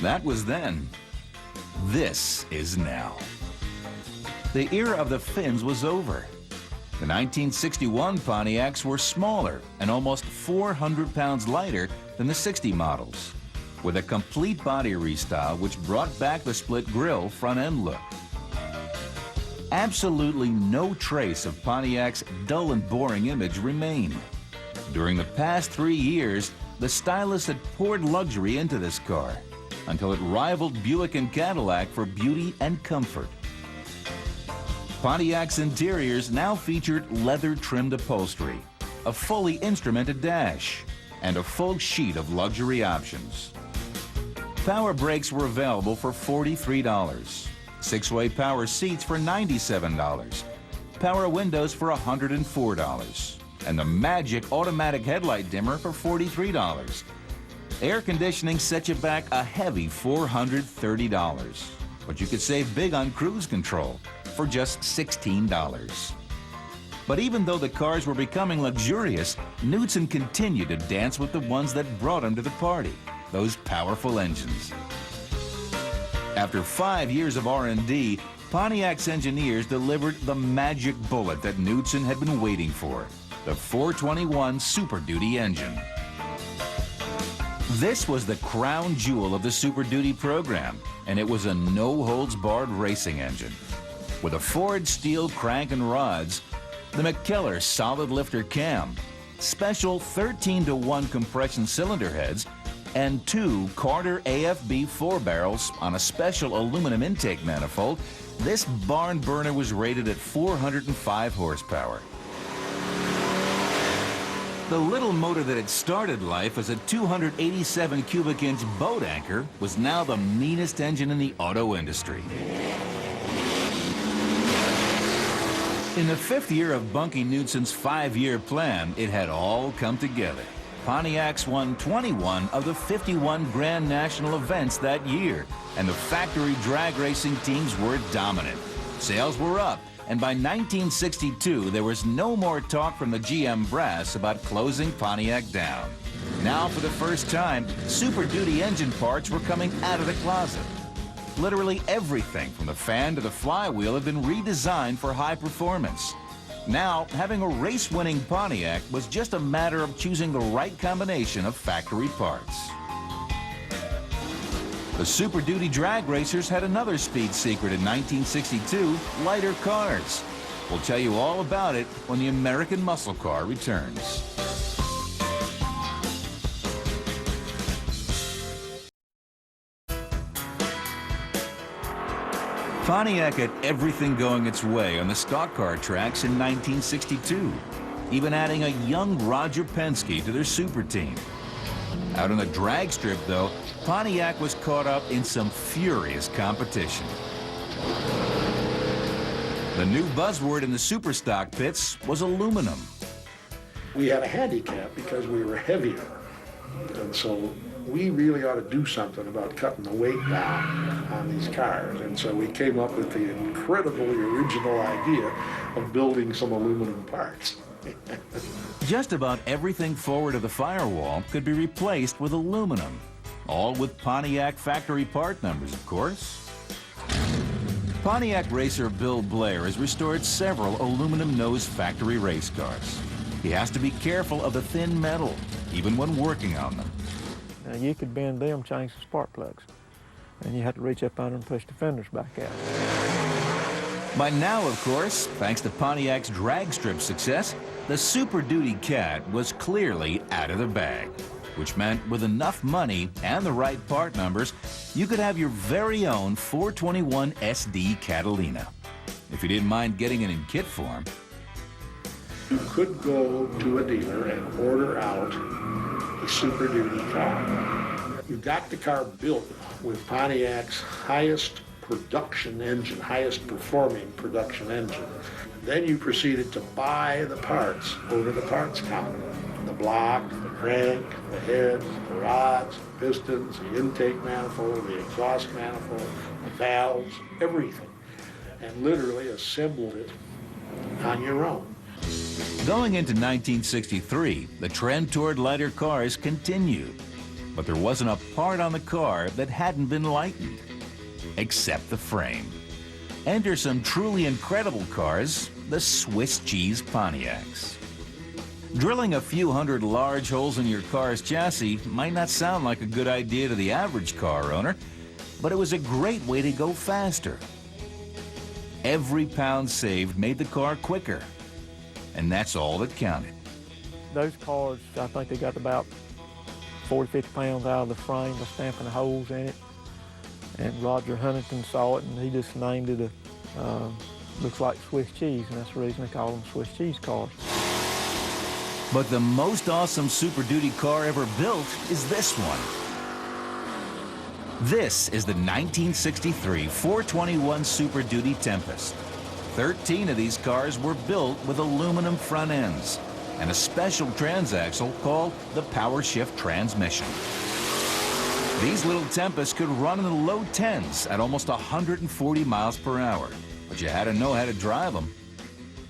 That was then. This is now. The era of the fins was over. The 1961 Pontiacs were smaller and almost 400 pounds lighter than the 60 models, with a complete body restyle which brought back the split grille front-end look. Absolutely no trace of Pontiac's dull and boring image remained. During the past 3 years, the stylists had poured luxury into this car until it rivaled Buick and Cadillac for beauty and comfort. Pontiac's interiors now featured leather-trimmed upholstery, a fully instrumented dash, and a full sheet of luxury options. Power brakes were available for $43, six-way power seats for $97, power windows for $104, and the magic automatic headlight dimmer for $43. Air conditioning set you back a heavy $430, but you could save big on cruise control for just $16. But even though the cars were becoming luxurious, Knudsen continued to dance with the ones that brought him to the party, those powerful engines. After 5 years of R&D, Pontiac's engineers delivered the magic bullet that Knudsen had been waiting for, the 421 Super Duty engine. This was the crown jewel of the Super Duty program, and it was a no-holds-barred racing engine. With a Ford steel crank and rods, the McKellar solid lifter cam, special 13-to-1 compression cylinder heads, and 2 Carter AFB 4-barrels on a special aluminum intake manifold, this barn burner was rated at 405 horsepower. The little motor that had started life as a 287 cubic inch boat anchor was now the meanest engine in the auto industry. In the 5th year of Bunky Knudsen's 5-year plan, it had all come together. Pontiacs won 21 of the 51 Grand National events that year, and the factory drag racing teams were dominant. Sales were up, and by 1962, there was no more talk from the GM brass about closing Pontiac down. Now, for the first time, Super Duty engine parts were coming out of the closet. Literally everything from the fan to the flywheel had been redesigned for high performance. Now, having a race-winning Pontiac was just a matter of choosing the right combination of factory parts. The Super Duty drag racers had another speed secret in 1962, lighter cars. We'll tell you all about it when the American muscle car returns. Pontiac had everything going its way on the stock car tracks in 1962, even adding a young Roger Penske to their super team. Out on the drag strip, though, Pontiac was caught up in some furious competition. The new buzzword in the super stock pits was aluminum. We had a handicap because we were heavier, and so we really ought to do something about cutting the weight down on these cars. And so we came up with the incredibly original idea of building some aluminum parts. Just about everything forward of the firewall could be replaced with aluminum, all with Pontiac factory part numbers, of course. Pontiac racer Bill Blair has restored several aluminum-nosed factory race cars. He has to be careful of the thin metal, even when working on them. Now, you could bend them, change the spark plugs, and you have to reach up under and push the fenders back out. By now, of course, thanks to Pontiac's drag strip success, the Super Duty Cat was clearly out of the bag, which meant with enough money and the right part numbers, you could have your very own 421 SD Catalina, if you didn't mind getting it in kit form. You could go to a dealer and order out a Super Duty car. You got the car built with Pontiac's highest production engine, highest performing production engine. Then you proceeded to buy the parts over the parts counter. The block, the crank, the heads, the rods, the pistons, the intake manifold, the exhaust manifold, the valves, everything. And literally assembled it on your own. Going into 1963, the trend toward lighter cars continued. But there wasn't a part on the car that hadn't been lightened, except the frame. Enter some truly incredible cars, the Swiss cheese Pontiacs. Drilling a few hundred large holes in your car's chassis might not sound like a good idea to the average car owner, but it was a great way to go faster. Every pound saved made the car quicker, and that's all that counted. Those cars, I think they got about 40, 50 pounds out of the frame by stamping the holes in it. And Roger Huntington saw it, and he just named it looks like Swiss cheese, and that's the reason they call them Swiss cheese cars. But the most awesome Super Duty car ever built is this one. This is the 1963 421 Super Duty Tempest. 13 of these cars were built with aluminum front ends and a special transaxle called the power shift transmission. These little Tempests could run in the low 10s at almost 140 miles per hour, but you had to know how to drive them.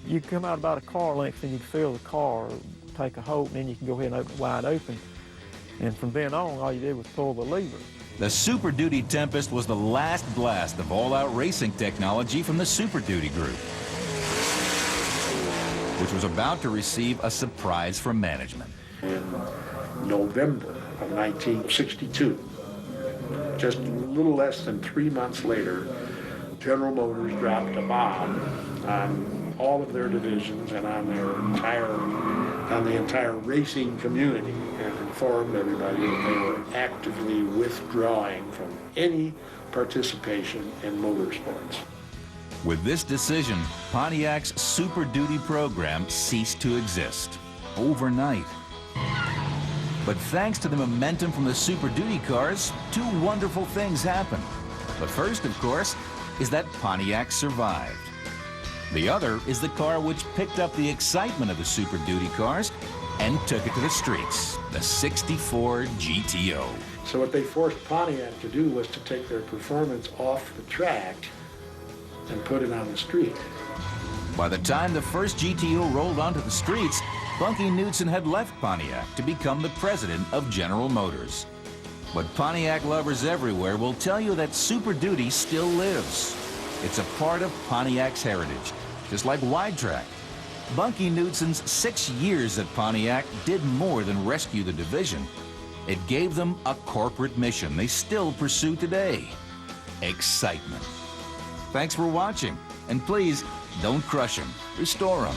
You come out about a car length and you can feel the car, take a hold, and then you can go ahead and open it wide open. And from then on, all you did was pull the lever. The Super Duty Tempest was the last blast of all-out racing technology from the Super Duty group, which was about to receive a surprise from management. In November of 1962, just a little less than 3 months later, General Motors dropped a bomb on all of their divisions and on the entire racing community, and informed everybody that they were actively withdrawing from any participation in motorsports. With this decision, Pontiac's Super Duty program ceased to exist overnight. But thanks to the momentum from the Super Duty cars, two wonderful things happened. The first, of course, is that Pontiac survived. The other is the car which picked up the excitement of the Super Duty cars and took it to the streets, the '64 GTO. So what they forced Pontiac to do was to take their performance off the track and put it on the street. By the time the first GTO rolled onto the streets, Bunky Knudsen had left Pontiac to become the president of General Motors. But Pontiac lovers everywhere will tell you that Super Duty still lives. It's a part of Pontiac's heritage, just like wide track. Bunky Knudsen's 6 years at Pontiac did more than rescue the division. It gave them a corporate mission they still pursue today: excitement. Thanks for watching, and please don't crush them, restore them.